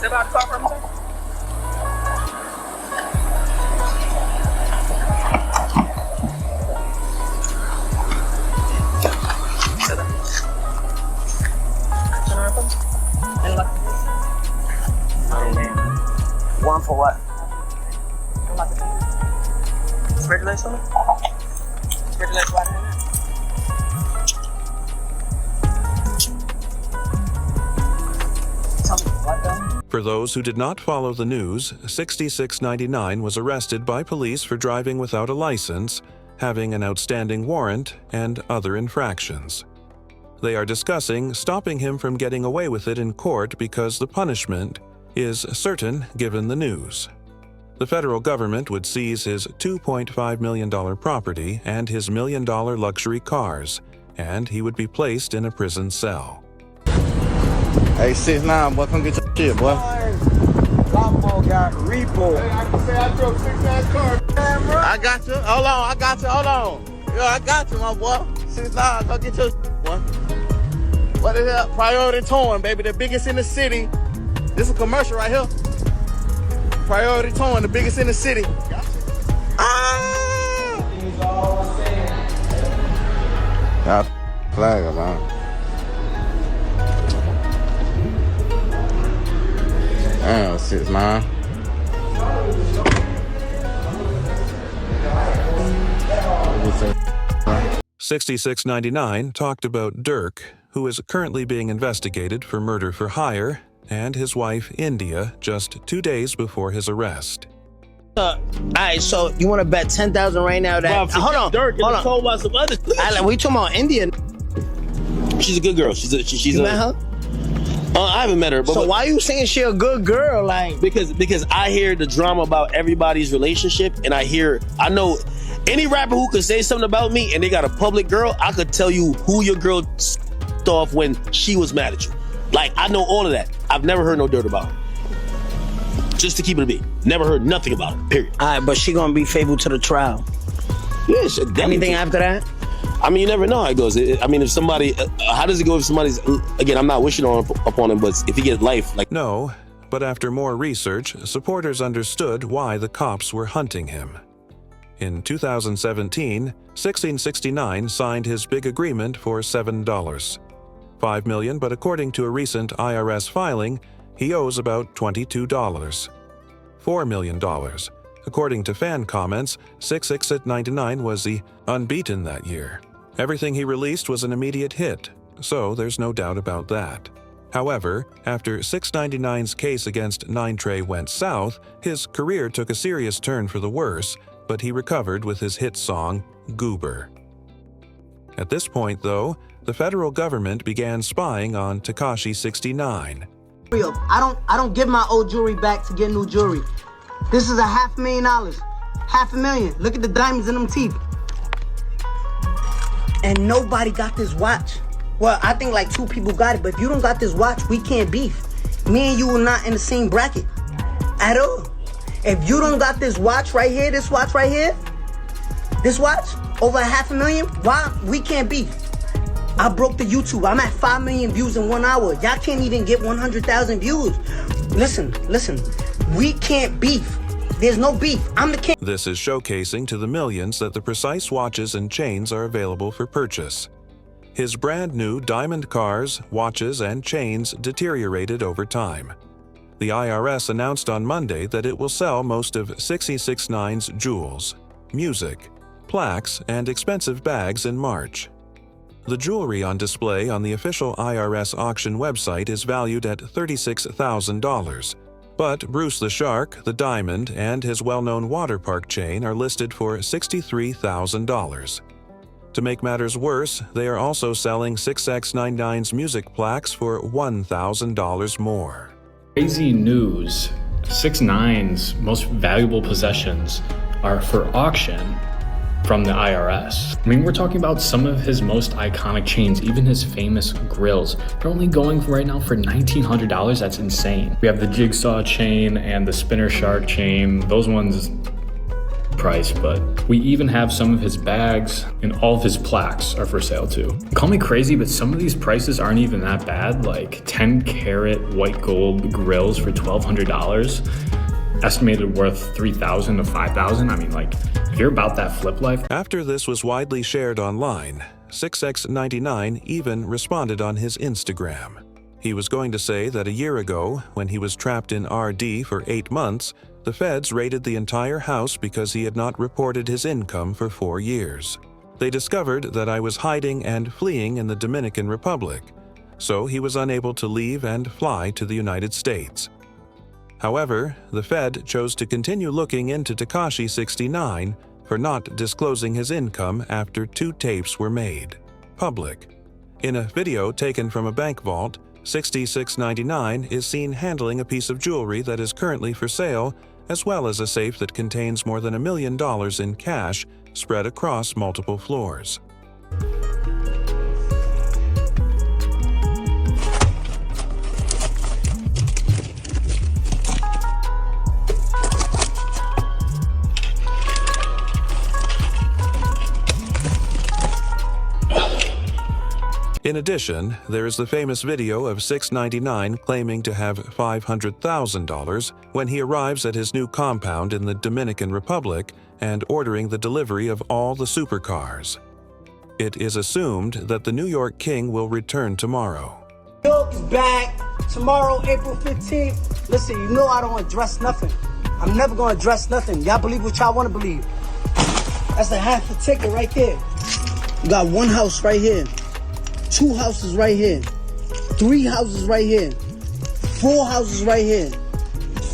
Step out the car for me, sir. Sit down. Turn around for me. And look. One for what? Spread your legs for me. Spread your legs wide in there. Tell me what though? For those who did not follow the news, 6ix9ine was arrested by police for driving without a license, having an outstanding warrant, and other infractions. They are discussing stopping him from getting away with it in court because the punishment is certain given the news. The federal government would seize his $2.5 million property and his $1 million luxury cars, and he would be placed in a prison cell. Hey, 6ix9ine, boy, come get your shit, boy. Lambo got repo. Hey, I can say I drove 6ix9ine car. Damn, bro. I got you. Hold on, I got you. Hold on. Yo, I got you, my boy. 6ix9ine, go get your shit, boy. What is that? Priority Towing, baby. The biggest in the city. This is a commercial right here. Priority Towing, the biggest in the city. Ah! Y'all flag him, man. Damn, 6ix9ine. 6ix9ine talked about Dirk, who is currently being investigated for murder for hire, and his wife, India, just 2 days before his arrest. Alright, so you want to bet 10,000 right now that... hold on, Dirk, hold on. told about some other We talking about India. She's a good girl. She's You met her? I haven't met her, but So why you saying she a good girl? Like, because I hear the drama about everybody's relationship, and I know any rapper who could say something about me and they got a public girl, I could tell you who your girl off when she was mad at you. Like, I know all of that. I've never heard no dirt about her. Just to keep it a beat. Never heard nothing about her, period. alright, but she gonna be faithful to the trial. Yeah, Anything after that? I mean, you never know how it goes. I mean, if somebody, how does it go if somebody's, again, I'm not wishing upon him, but if he gets life, like... No, but after more research, supporters understood why the cops were hunting him. In 2017, 6ix9ine signed his big agreement for $7. $5 million, but according to a recent IRS filing, he owes about $22. $4 million. According to fan comments, 6ix9ine was the unbeaten that year. Everything he released was an immediate hit, so there's no doubt about that. However, after 6ix9ine's case against 9Trey went south, his career took a serious turn for the worse, but he recovered with his hit song, Goober. At this point, though, the federal government began spying on Tekashi 69. I don't give my old jewelry back to get new jewelry. This is $500,000. $500,000. Look at the diamonds in them teeth. And nobody got this watch. Well, I think like 2 people got it, but if you don't got this watch, we can't beef. Me and you are not in the same bracket at all. If you don't got this watch right here, this watch, over $500,000, why we can't beef? I broke the YouTube. I'm at 5 million views in 1 hour. Y'all can't even get 100,000 views. Listen. We can't beef. There's no beef. I'm the king. This is showcasing to the millions that the precise watches and chains are available for purchase. His brand new diamond cars, watches, and chains deteriorated over time. The IRS announced on Monday that it will sell most of 6ix9ine's jewels, music, plaques, and expensive bags in March. The jewelry on display on the official IRS auction website is valued at $36,000, but Bruce the Shark, the diamond, and his well-known water park chain are listed for $63,000. To make matters worse, they are also selling 6ix9ine's music plaques for $1,000 more. Crazy news. 6ix9ine's most valuable possessions are for auction from the IRS. I mean, we're talking about some of his most iconic chains, even his famous grills. They're only going right now for $1,900. That's insane. We have the jigsaw chain and the spinner shark chain. Those ones, price, but we even have some of his bags and all of his plaques are for sale too. Call me crazy, but some of these prices aren't even that bad, like 10 karat white gold grills for $1,200, estimated worth $3,000 to $5,000. I mean, like, if you're about that flip life. After this was widely shared online, 6ix9ine even responded on his Instagram. He was going to say that a year ago, when he was trapped in RD for 8 months, the feds raided the entire house because he had not reported his income for 4 years. They discovered that I was hiding and fleeing in the Dominican Republic, so he was unable to leave and fly to the United States. However, the Fed chose to continue looking into Tekashi 69 for not disclosing his income after 2 tapes were made public. In a video taken from a bank vault, 6ix9ine is seen handling a piece of jewelry that is currently for sale, as well as a safe that contains more than $1 million in cash spread across multiple floors. In addition, there is the famous video of 6ix9ine claiming to have $500,000 when he arrives at his new compound in the Dominican Republic and ordering the delivery of all the supercars. It is assumed that the New York King will return tomorrow. New York is back. Tomorrow, April 15th. Listen, you know I don't address nothing. I'm never going to address nothing. Y'all believe what y'all want to believe. That's a half a ticket right there. You got 1 house right here. 2 houses right here, 3 houses right here, 4 houses right here,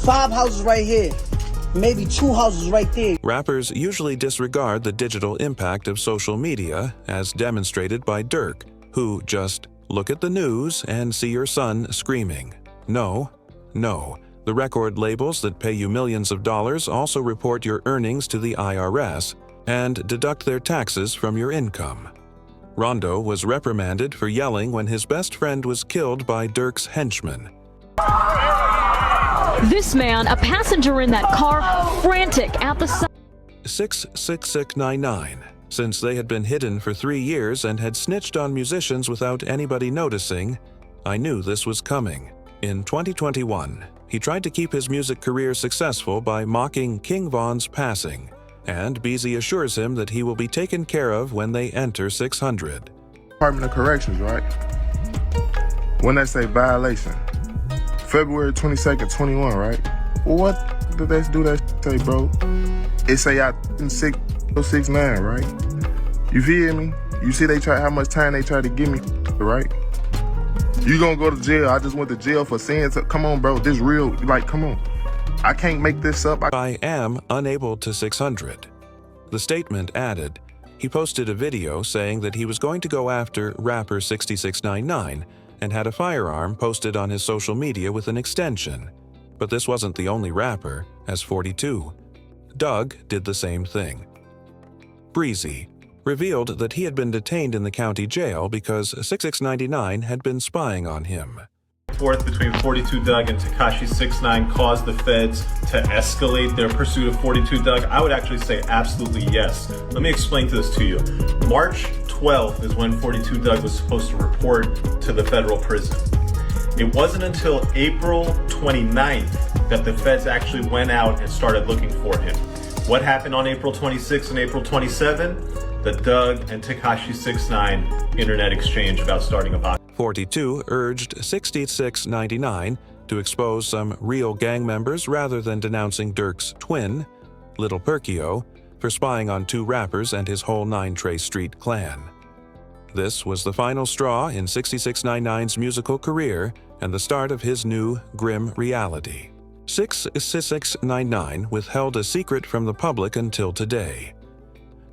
5 houses right here, maybe 2 houses right there. Rappers usually disregard the digital impact of social media, as demonstrated by Dirk, who just look at the news and see your son screaming. No. The record labels that pay you millions of dollars also report your earnings to the IRS and deduct their taxes from your income. Rondo was reprimanded for yelling when his best friend was killed by Dirk's henchmen. This man, a passenger in that car, frantic at the side. 6ix9ine, since they had been hidden for 3 years and had snitched on musicians without anybody noticing, I knew this was coming. In 2021, he tried to keep his music career successful by mocking King Von's passing, and Beezy assures him that he will be taken care of when they enter 600. Department of Corrections, right? When they say violation, February 22nd, 21, right? What did they do that say, bro? It say I 6ix9ine, right? You feel me? You see how much time they try to give me, right? You gonna go to jail. I just went to jail for saying, come on, bro, this real, like, come on. I can't make this up. I am unable to 600. The statement added, he posted a video saying that he was going to go after rapper 6ix9ine and had a firearm posted on his social media with an extension. But this wasn't the only rapper, as 42. Doug did the same thing. Breezy revealed that he had been detained in the county jail because 6ix9ine had been spying on him. Forth between 42 Doug and Tekashi 6ix9ine caused the feds to escalate their pursuit of 42 Doug? I would actually say absolutely yes. Let me explain this to you. March 12th is when 42 Doug was supposed to report to the federal prison. It wasn't until April 29th that the feds actually went out and started looking for him. What happened on April 26th and April 27th? The Doug and Tekashi 6ix9ine internet exchange about starting a box. 42 urged 6ix9ine to expose some real gang members rather than denouncing Dirk's twin, Little Perkio, for spying on 2 rappers and his whole 9 Trey Street clan. This was the final straw in 6ix9ine's musical career and the start of his new grim reality. 6ix9ine withheld a secret from the public until today.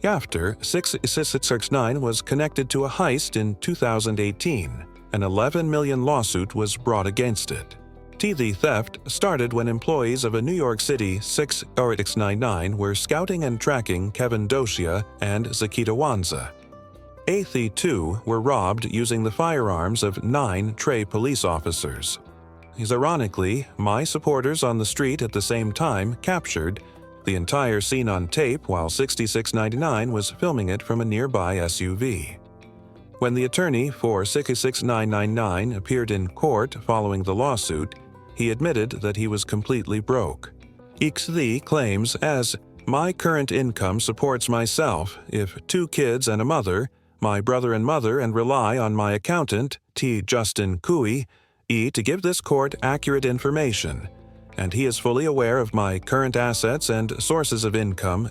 After 6ix9ine was connected to a heist in 2018, an $11 million lawsuit was brought against it. The theft started when employees of a New York City 6ix9ine were scouting and tracking Kevin Doshia and Zakita Wanza. The 2 were robbed using the firearms of 9 Trey police officers. Ironically, my supporters on the street at the same time captured The entire scene on tape while 6699 was filming it from a nearby SUV. When the attorney for 6ix9ine appeared in court following the lawsuit, he admitted that he was completely broke. Ix claims, as my current income supports myself, if 2 kids and a mother, my brother and mother, and rely on my accountant, T. Justin Cooey, to give this court accurate information, and he is fully aware of my current assets and sources of income,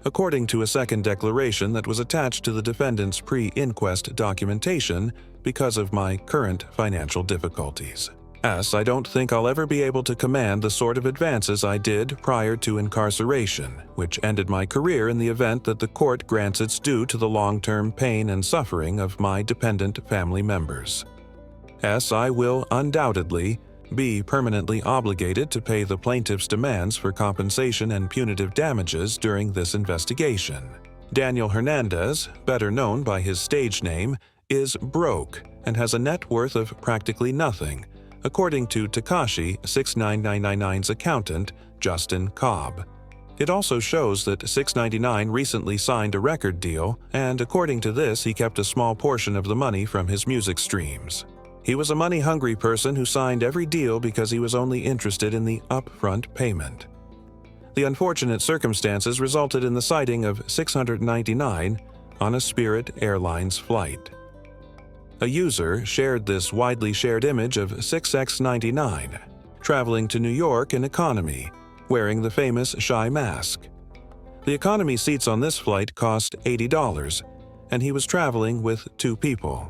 according to a second declaration that was attached to the defendant's pre-inquest documentation because of my current financial difficulties. I don't think I'll ever be able to command the sort of advances I did prior to incarceration, which ended my career in the event that the court grants its due to the long-term pain and suffering of my dependent family members. I will undoubtedly be permanently obligated to pay the plaintiff's demands for compensation and punitive damages during this investigation. Daniel Hernandez, better known by his stage name, is broke and has a net worth of practically nothing, according to Tekashi, 6ix9ine's accountant, Justin Cobb. It also shows that 6ix9ine recently signed a record deal, and according to this, he kept a small portion of the money from his music streams. He was a money-hungry person who signed every deal because he was only interested in the upfront payment. The unfortunate circumstances resulted in the sighting of 699 on a Spirit Airlines flight. A user shared this widely shared image of 6ix9ine, traveling to New York in economy, wearing the famous shy mask. The economy seats on this flight cost $80, and he was traveling with 2 people.